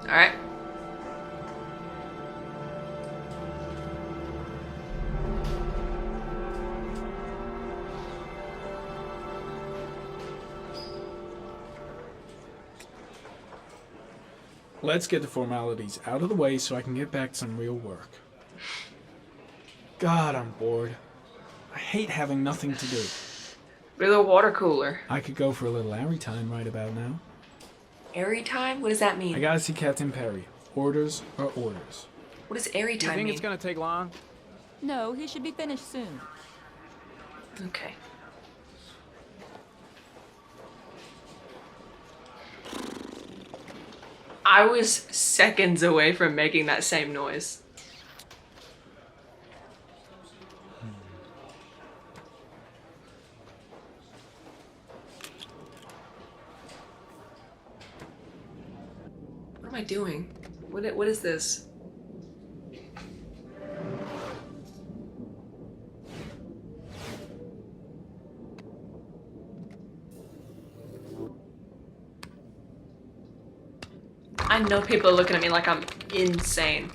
Alright. Let's get the formalities out of the way so I can get back to some real work. God, I'm bored. I hate having nothing to do. With a water cooler. I could go for a little airy time right about now. Airy time? What does that mean? I gotta see Captain Perry. Orders are orders. What does airy Do you time think mean? it's gonna take long? No, he should be finished soon. Okay. I was seconds away from making that same noise. What am I doing? What is this? I know people are looking at me like I'm insane.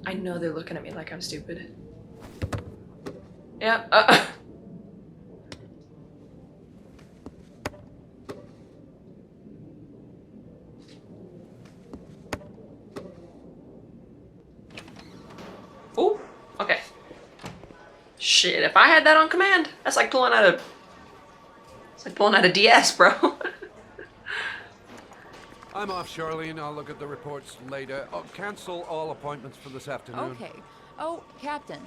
I know they're looking at me like I'm stupid. Yeah. Oh, okay. Shit, if I had that on command, that's like pulling out a... It's like pulling out a DS, bro. I'm off, Charlene. I'll look at the reports later. Oh, cancel all appointments for this afternoon. Okay. Oh, Captain.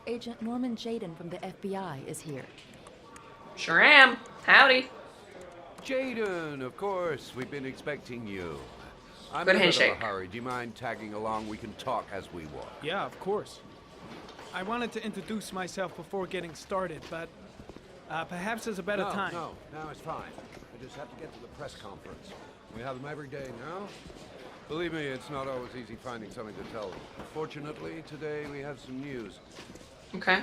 Agent Norman Jaden from the FBI is here. Sure am. Howdy. Jaden, of course. We've been expecting you. I'm Good in a bit of handshake. a hurry. Do you mind tagging along? We can talk as we walk. Yeah, of course. I wanted to introduce myself before getting started, but perhaps there's a better time. No, it's fine. I just have to get to the press conference. We have them every day now. Believe me, it's not always easy finding something to tell them. Fortunately, today we have some news. Okay.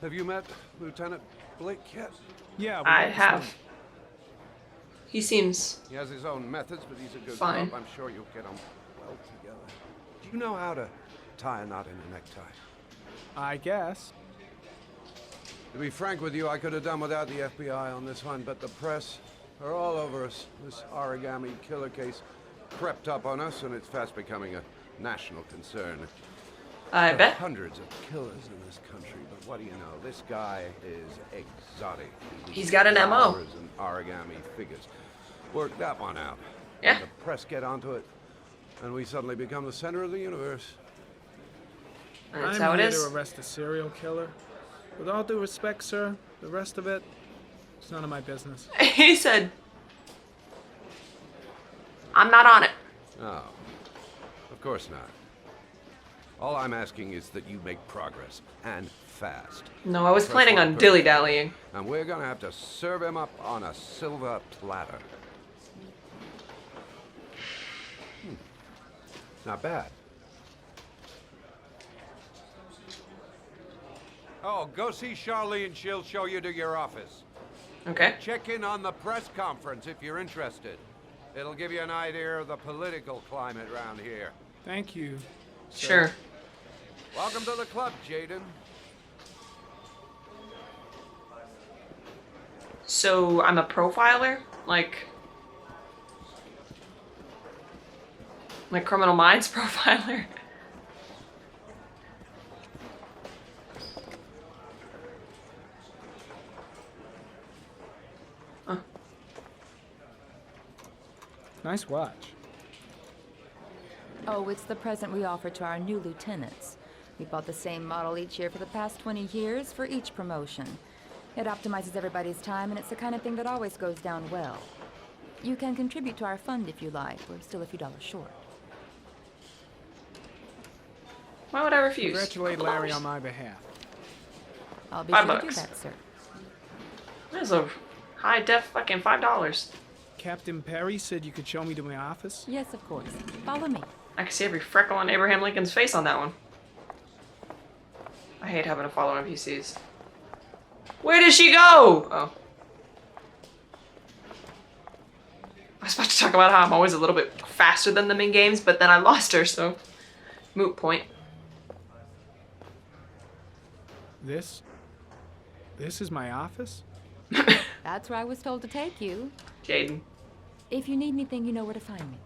Have you met Lieutenant Blake yet? Yeah, I have. He seems... He has his own methods, but he's a good Fine. cop. I'm sure you'll get on well together. Do you know how to tie a knot in a necktie? I guess. To be frank with you, I could have done without the FBI on this one, but the press are all over us. This Origami killer case crept up on us, and it's fast becoming a national concern. I There are bet. hundreds of killers in this country, but what do you know? This guy is exotic. He's got an MO. Flowers and origami figures. Work that one out. Yeah. The press get onto it, and we suddenly become the center of the universe. That's I'm how it here is. to arrest a serial killer. With all due respect, sir, the rest of it, it's none of my business. He said, I'm not on it. Oh, of course not. All I'm asking is that you make progress, and fast. No, I was Press planning one on person. dilly-dallying. And we're gonna have to serve him up on a silver platter. Not bad. Oh, go see Charlene. She'll show you to your office. Okay. Check in on the press conference if you're interested. It'll give you an idea of the political climate around here. Thank you. sir. Sure. Welcome to the club, Jaden. So, I'm a profiler? Like Criminal Minds profiler? Huh. Nice watch. Oh, it's the present we offer to our new lieutenants. We bought the same model each year for the past 20 years for each promotion. It optimizes everybody's time, and it's the kind of thing that always goes down well. You can contribute to our fund if you like. We're still a few dollars short. Why would I refuse? Congratulate Larry on my behalf. I'll be $5 sure to do bucks. that, sir. There's a high def fucking $5. Captain Perry said you could show me to my office. Yes, of course. Follow me. I can see every freckle on Abraham Lincoln's face on that one. I hate having to follow NPCs. Where did she go? Oh. I was about to talk about how I'm always a little bit faster than them in games, but then I lost her, so moot point. This is my office? That's where I was told to take you. Jaden. If you need anything, you know where to find me.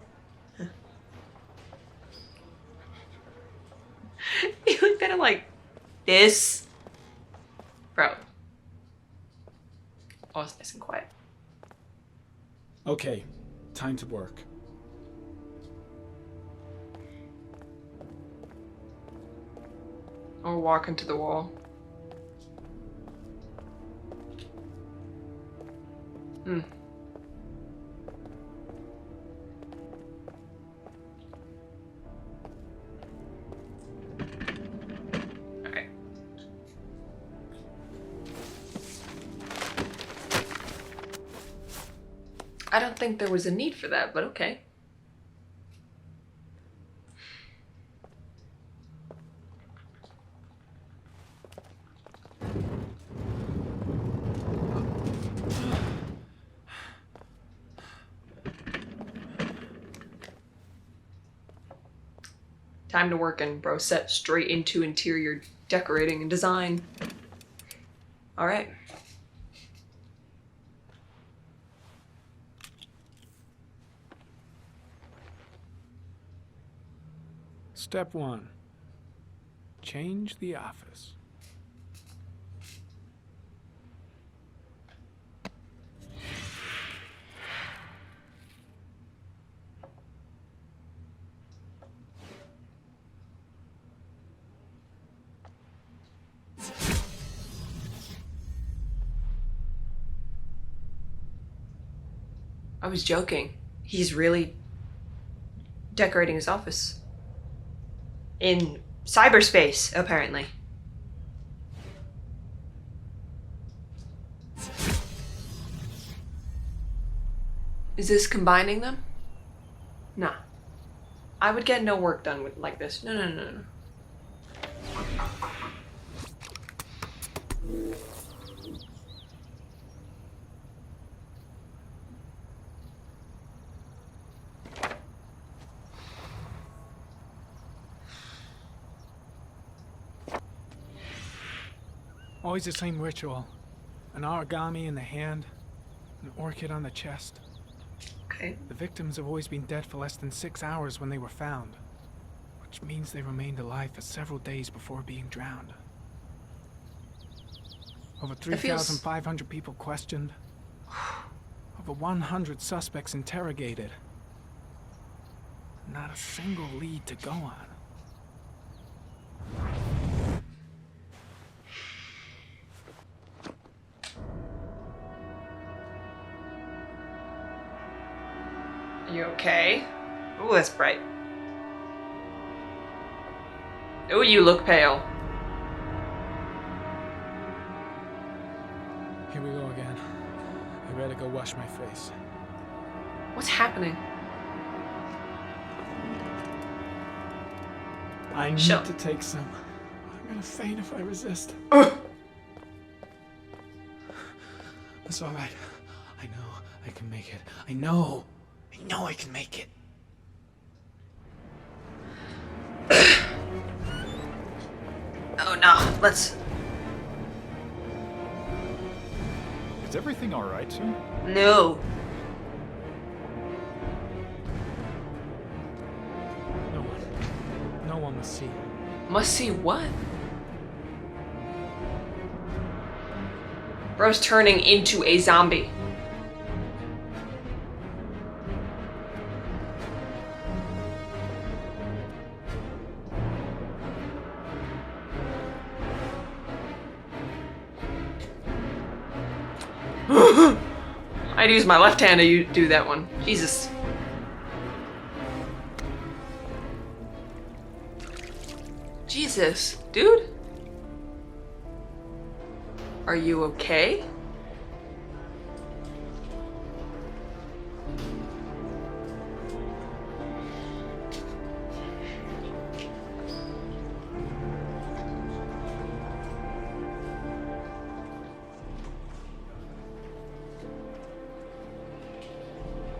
You look kind of like this. Bro. Oh, it's nice and quiet. Okay, time to work. Or walk into the wall. Hmm. Alright. I don't think there was a need for that, but okay. Time to work and bro set straight into interior decorating and design. All right. Step 1. Change the office. I was joking. He's really decorating his office. In cyberspace, apparently. Is this combining them? Nah. I would get no work done with like this. No, no, no, no. Always the same ritual. An origami in the hand, an orchid on the chest. Okay. The victims have always been dead for less than 6 hours when they were found, which means they remained alive for several days before being drowned. Over 3,500 people questioned. Over 100 suspects interrogated. Not a single lead to go on. You okay? Ooh, that's bright. Ooh, you look pale. Here we go again. I better go wash my face. What's happening? I need Shaun. to take some. I'm gonna faint if I resist. It's all right. I know I can make it. I know I can make it. Oh no, let's... Is everything all right, sir? No. No one must see. Must see what? Bro's turning into a zombie. I'd use my left hand to do that one. Jesus. Jesus, dude? Are you okay?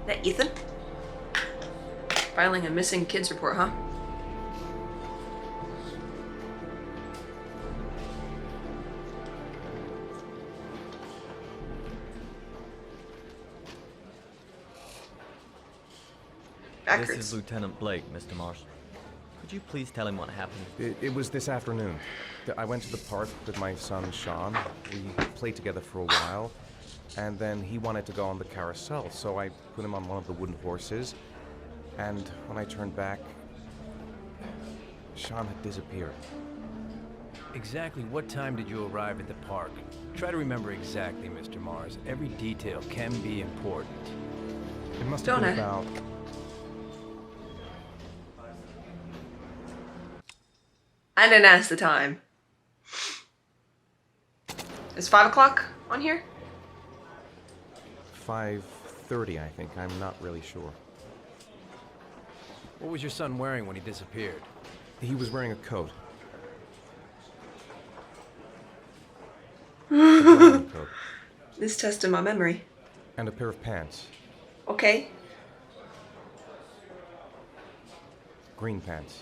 That Ethan? Filing a missing kids report, huh? This Backwards. is Lieutenant Blake, Mr. Marsh. Could you please tell him what happened? It was this afternoon. I went to the park with my son, Shaun. We played together for a while, and then he wanted to go on the carousel, so I put him on one of the wooden horses, and when I turned back, Shaun had disappeared. Exactly what time did you arrive at the park? Try to remember exactly, Mr. Mars. Every detail can be important. It must have been Don't I? about... I didn't ask the time. Is 5 o'clock on here? 5:30, I think. I'm not really sure. What was your son wearing when he disappeared? He was wearing a coat. A brown coat. This tested my memory. And a pair of pants. Okay. Green pants.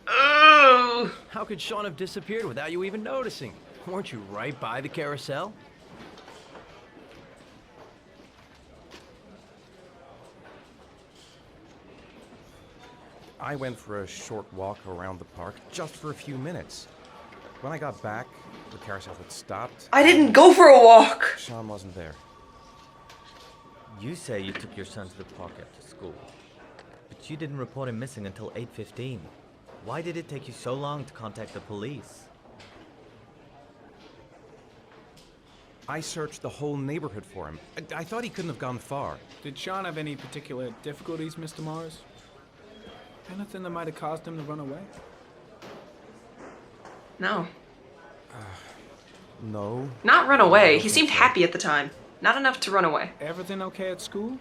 Oh! How could Shaun have disappeared without you even noticing? Weren't you right by the carousel? I went for a short walk around the park, just for a few minutes. When I got back, the carousel had stopped. I didn't go for a walk! Shaun wasn't there. You say you took your son to the park after school, but you didn't report him missing until 8:15. Why did it take you so long to contact the police? I searched the whole neighborhood for him. I thought he couldn't have gone far. Did Shaun have any particular difficulties, Mr. Mars? Anything that might have caused him to run away? No. No. Not run away. He think seemed so. happy at the time. Not enough to run away. Everything okay at school?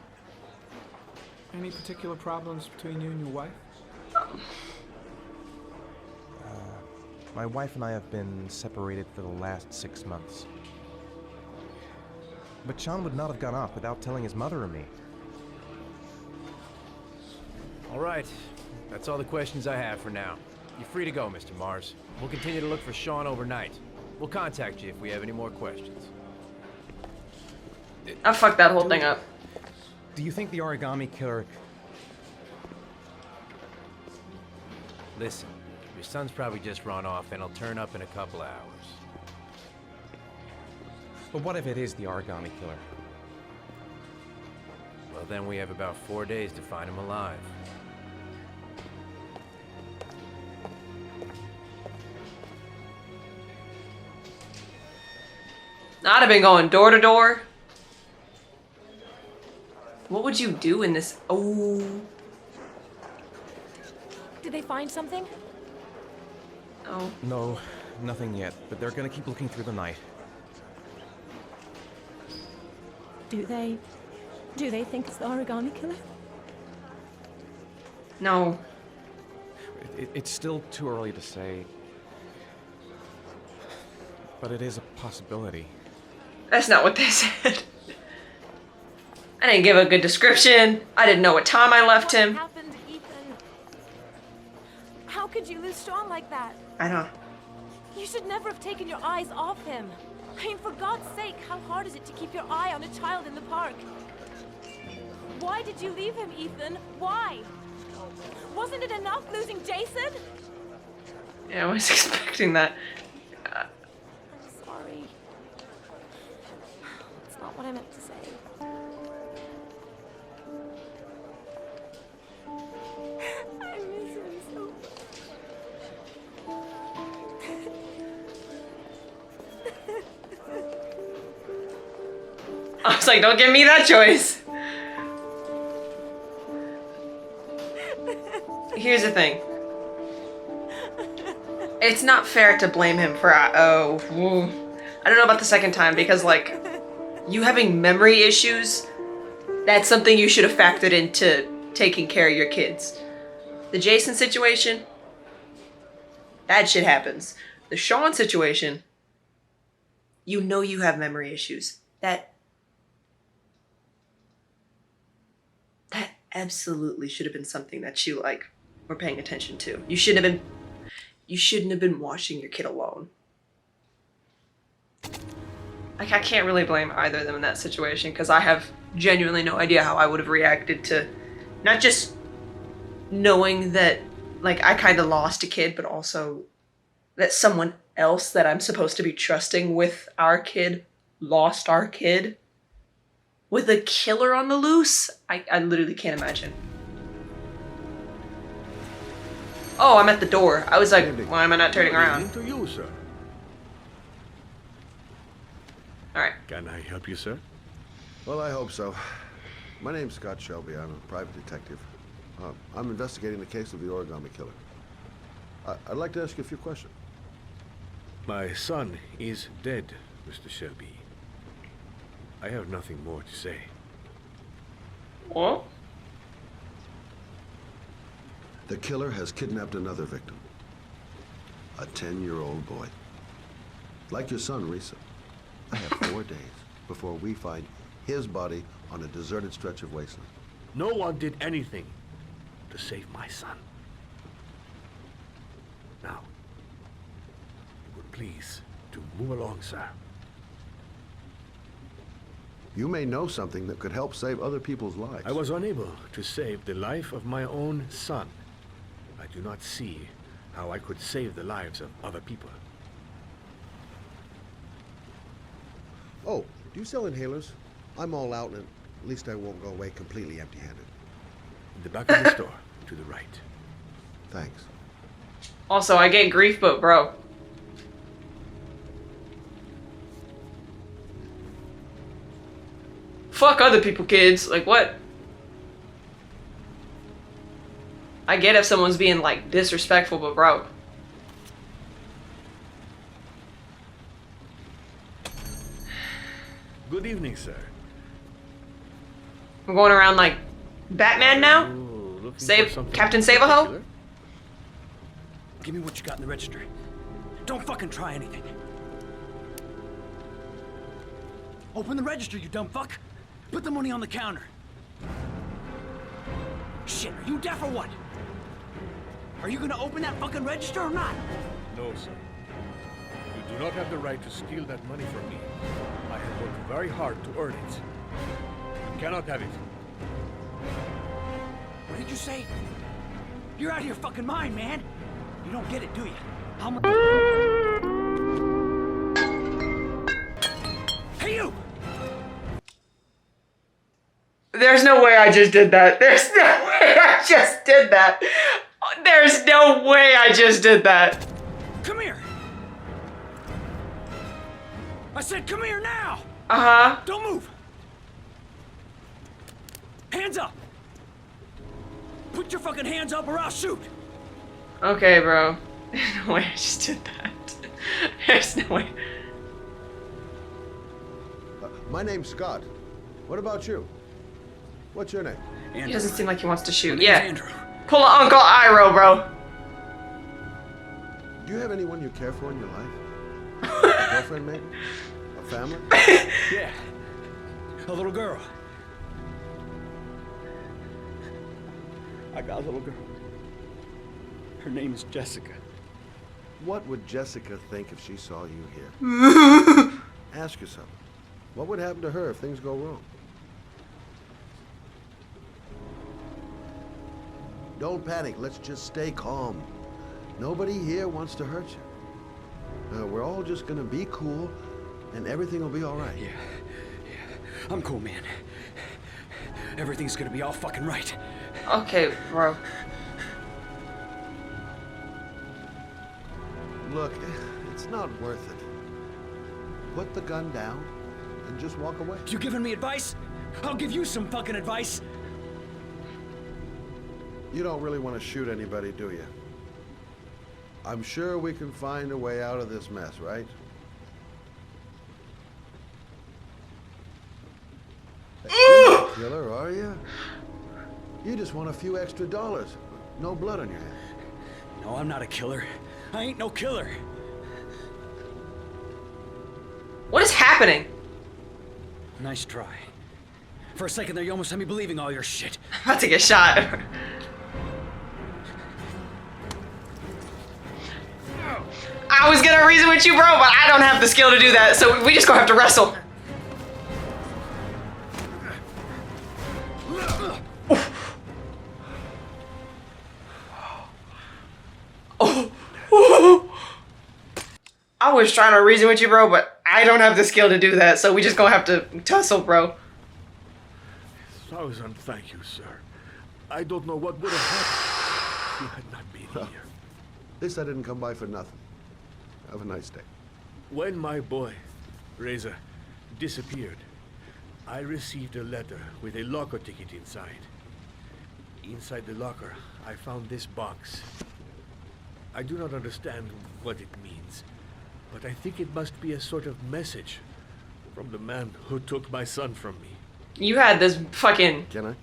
Any particular problems between you and your wife? My wife and I have been separated for the last 6 months. But Shaun would not have gone off without telling his mother or me. All right. That's all the questions I have for now. You're free to go, Mr. Mars. We'll continue to look for Shaun overnight. We'll contact you if we have any more questions. I fucked that whole thing up. Do you think the Origami killer... Listen, your son's probably just run off and he'll turn up in a couple of hours. But what if it is the Origami killer? Well, then we have about 4 days to find him alive. I'd have been going door to door. What would you do in this? Oh. Did they find something? Oh. No, nothing yet, but they're gonna keep looking through the night. Do they think it's the Origami killer? No. It's still too early to say, but it is a possibility. That's not what they said. I didn't give a good description. I didn't know what time I left What him. happened, Ethan? How could you lose Shaun like that? I know. You should never have taken your eyes off him. I mean, for God's sake, how hard is it to keep your eye on a child in the park? Why did you leave him, Ethan? Why? Wasn't it enough losing Jason? Yeah, I was expecting that. I'm sorry. It's not what I meant to say. I miss him so much. I was like, don't give me that choice. Here's the thing. It's not fair to blame him for, I don't know about the second time, because, like, you having memory issues, that's something you should have factored into taking care of your kids. The Jason situation, that shit happens. The Shaun situation, you know you have memory issues. That absolutely should have been something that you like were paying attention to. You shouldn't have been watching your kid alone. Like, I can't really blame either of them in that situation, because I have genuinely no idea how I would have reacted to not just knowing that, like, I kind of lost a kid, but also that someone else that I'm supposed to be trusting with our kid lost our kid. With a killer on the loose? I literally can't imagine. Oh, I'm at the door. I was like, why am I not turning around? To you, sir. Alright. Can I help you, sir? Well, I hope so. My name's Scott Shelby. I'm a private detective. I'm investigating the case of the Origami killer. I'd like to ask you a few questions. My son is dead, Mr. Shelby. I have nothing more to say. What? The killer has kidnapped another victim. A 10-year-old boy. Like your son, Risa. I have 4 days before we find his body on a deserted stretch of wasteland. No one did anything to save my son. Now, you would please to move along, sir. You may know something that could help save other people's lives. I was unable to save the life of my own son. I do not see how I could save the lives of other people. Oh, do you sell inhalers? I'm all out, and at least I won't go away completely empty-handed. In the back of the store, to the right. Thanks. Also, I get grief, but bro. Fuck other people, kids. Like, what? I get if someone's being, like, disrespectful, but bro. Good evening, sir. I'm going around like Batman now? Ooh, looking Save for something Captain Save-A-Ho? particular? Give me what you got in the register. Don't fucking try anything. Open the register, you dumb fuck. Put the money on the counter. Shit, are you deaf or what? Are you gonna open that fucking register or not? No, sir. You do not have the right to steal that money from me. I have worked very hard to earn it. You cannot have it. What did you say? You're out of your fucking mind, man. You don't get it, do you? How much? Hey, you! There's no way I just did that. There's no way I just did that. There's no way I just did that. Come here! I said come here now! Uh-huh. Don't move! Hands up! Put your fucking hands up or I'll shoot! Okay, bro. There's no way I just did that. There's no way. My name's Scott. What about you? What's your name? He doesn't seem like he wants to shoot. My name's Yeah. Andrew. Pull a Uncle Iroh, bro. Do you have anyone you care for in your life? A girlfriend, maybe? A family? Yeah. A little girl. I got a little girl. Her name is Jessica. What would Jessica think if she saw you here? Ask yourself, what would happen to her if things go wrong? Don't panic. Let's just stay calm. Nobody here wants to hurt you. We're all just gonna be cool, and everything will be all right. Yeah. I'm cool, man. Everything's gonna be all fucking right. Okay, bro. Look, it's not worth it. Put the gun down and just walk away. You giving me advice? I'll give you some fucking advice. You don't really want to shoot anybody, do you? I'm sure we can find a way out of this mess, right? You're not a killer, are you? You just want a few extra dollars. No blood on your hands. No, I'm not a killer. I ain't no killer. What is happening? Nice try. For a second there, you almost had me believing all your shit. I'm about to get shot. I was gonna reason with you, bro, but I don't have the skill to do that, so we just gonna have to wrestle. I was trying to reason with you, bro, but I don't have the skill to do that, so we just gonna have to tussle, bro. 1,000 thank you, sir. I don't know what would have happened if you had not been here. At least I didn't come by for nothing. Have a nice day. When my boy, Reza, disappeared, I received a letter with a locker ticket inside. Inside the locker, I found this box. I do not understand what it means, but I think it must be a sort of message from the man who took my son from me. You had this fucking Can I?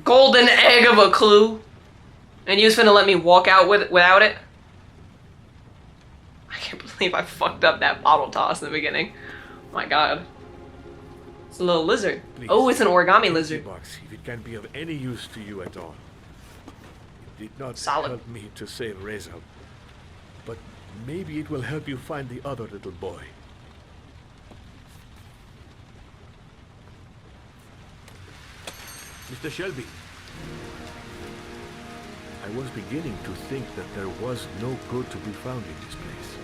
golden egg of a clue, and you was finna let me walk out without it? I can't believe I fucked up that bottle toss in the beginning. Oh my god. It's a little lizard. Please, Oh, it's an origami take the lizard. box if it can be of any use to you at all. It did not Solid. help me to save Reza, but maybe it will help you find the other little boy. Mr. Shelby, I was beginning to think that there was no good to be found in this place.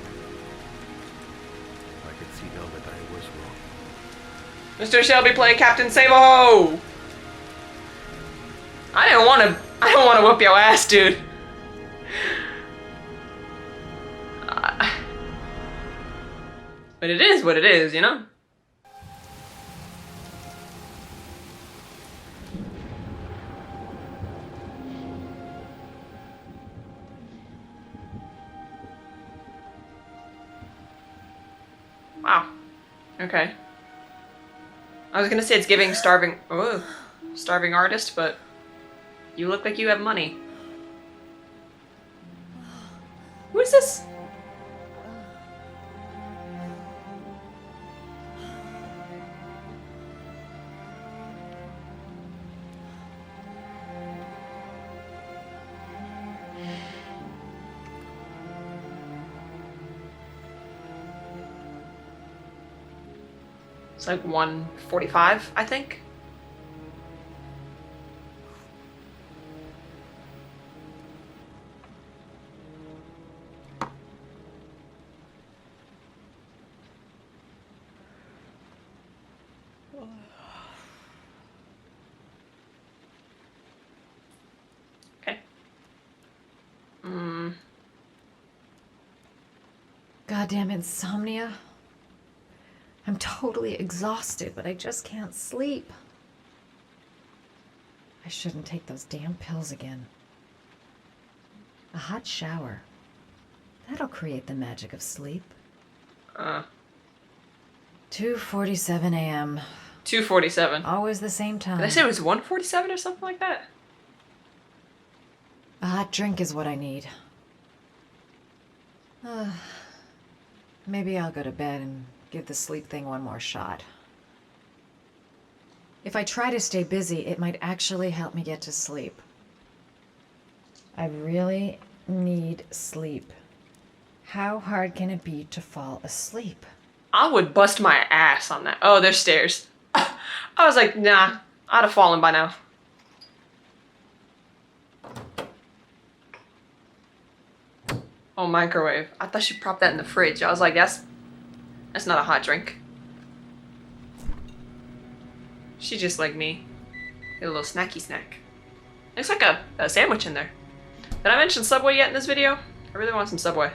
I can see now that I was wrong. Mr. Shelby playing Captain Sabo! I don't want to whoop your ass, dude. But it is what it is, you know? Wow. Okay. I was gonna say it's giving starving artist, but you look like you have money. Who is this? It's like 1:45, I think. Okay. Goddamn insomnia. I'm totally exhausted, but I just can't sleep. I shouldn't take those damn pills again. A hot shower. That'll create the magic of sleep. 2:47 a.m. 2:47. Always the same time. Did I say it was 1:47 or something like that? A hot drink is what I need. Maybe I'll go to bed and give the sleep thing one more shot. If I try to stay busy, it might actually help me get to sleep. I really need sleep. How hard can it be to fall asleep? I would bust my ass on that. Oh, there's stairs. I was like, nah, I'd have fallen by now. Oh, microwave. I thought she propped that in the fridge. I was like, that's not a hot drink. She just like me. Get a little snacky snack. Looks like a sandwich in there. Did I mention Subway yet in this video? I really want some Subway.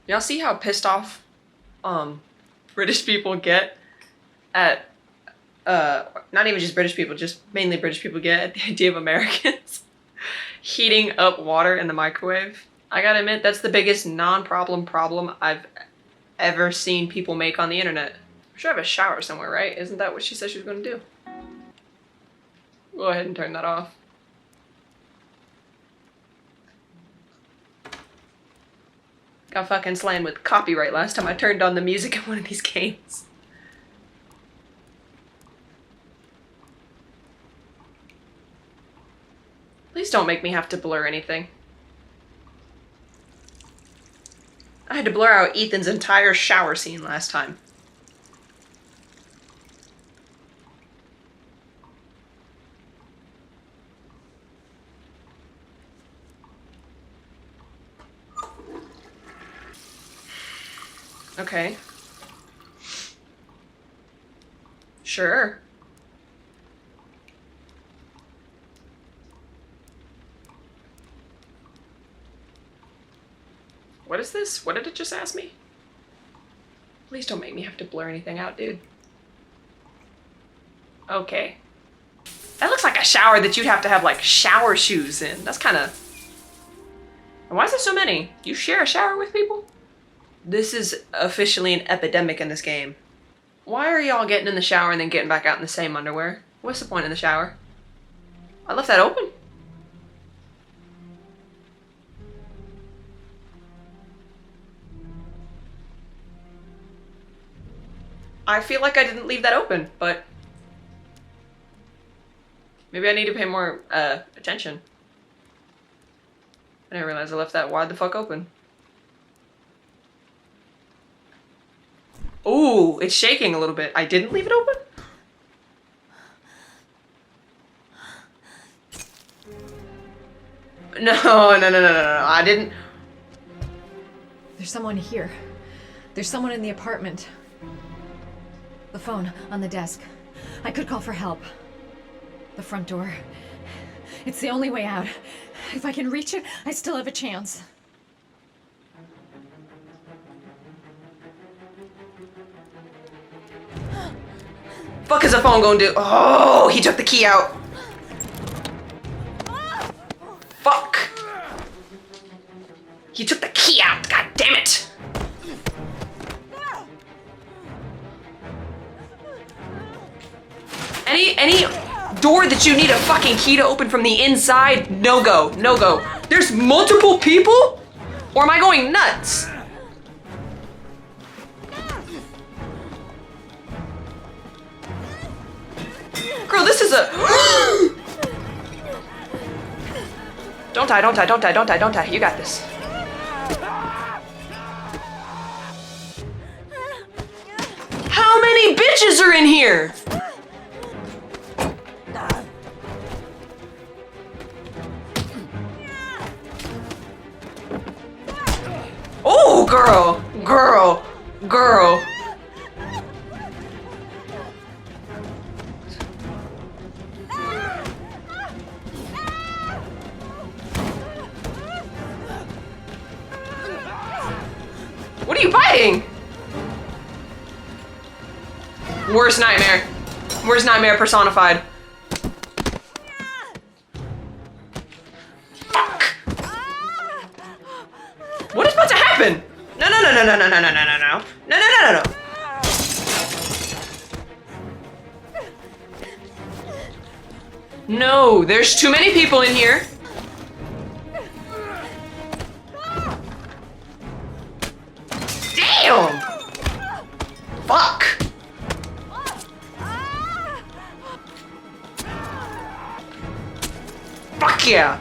Y'all see how pissed off British people get at not even just British people, just mainly British people get at the idea of Americans heating up water in the microwave? I gotta admit, that's the biggest non-problem problem I've ever seen people make on the internet. I'm sure I have a shower somewhere, right? Isn't that what she said she was gonna do? Go ahead and turn that off. Got fucking slammed with copyright last time I turned on the music in one of these games. Please don't make me have to blur anything. I had to blur out Ethan's entire shower scene last time. Okay. Sure. What is this? What did it just ask me? Please don't make me have to blur anything out, dude. Okay. That looks like a shower that you'd have to have, like, shower shoes in. That's kind of... And why is there so many? You share a shower with people? This is officially an epidemic in this game. Why are y'all getting in the shower and then getting back out in the same underwear? What's the point in the shower? I left that open. I feel like I didn't leave that open, but maybe I need to pay more attention. I didn't realize I left that wide the fuck open. Ooh, it's shaking a little bit. I didn't leave it open? No, I didn't. There's someone here. There's someone in the apartment. The phone on the desk. I could call for help. The front door. It's the only way out. If I can reach it, I still have a chance. Fuck is the phone gonna do? Oh, he took the key out. Fuck. He took the key out. God damn it. Any door that you need a fucking key to open from the inside, no go, no go. There's multiple people? Or am I going nuts? Girl, this is a... Don't die, don't die, don't die, don't die, don't die. You got this. How many bitches are in here? Oh, girl, girl, girl. What are you biting? Worst nightmare. Worst nightmare personified. Fuck. What is about to happen? No, no, no, no, no, no, no, no, no, no, no. No, no, no, no, no. No, there's too many people in here. Damn! Fuck! Fuck yeah!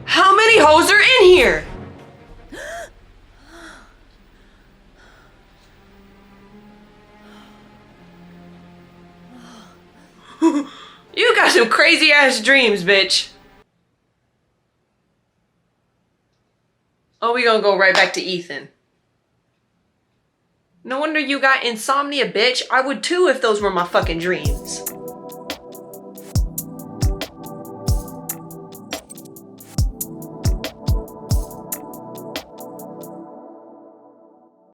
How many hoes are in here? You got some crazy ass dreams, bitch. Oh, we gonna go right back to Ethan. No wonder you got insomnia, bitch. I would too if those were my fucking dreams.